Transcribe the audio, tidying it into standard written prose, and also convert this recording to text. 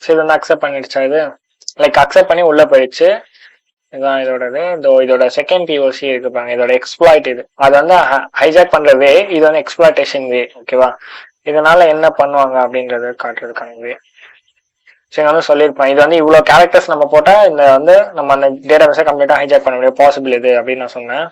சரி இது வந்து அக்செப்ட் பண்ணிடுச்சா இது? லைக் அக்செப்ட் பண்ணி உள்ள போயிடுச்சு. இதுதான் இதோடது. இதோட செகண்ட் பிஓசி இருக்கு பாருங்க, இதோட எக்ஸ்ப்ளாய்ட். இது அது வந்து ஹைஜாக் பண்ற வே, இது வந்து எக்ஸ்ப்ளாய்டேஷன் வே. ஓகேவா? இதனால என்ன பண்ணுவாங்க அப்படின்றத காட்டுறதுக்கான வே. சரி வந்து சொல்லியிருப்பேன், இது வந்து இவ்வளவு கேரக்டர்ஸ் நம்ம போட்டா இந்த வந்து நம்ம அந்த டேட்டா பேஸை கம்ப்ளீட்டா ஹைஜாக் பண்ண முடியும், பாசிபிள் இது அப்படின்னு நான் சொன்னேன்.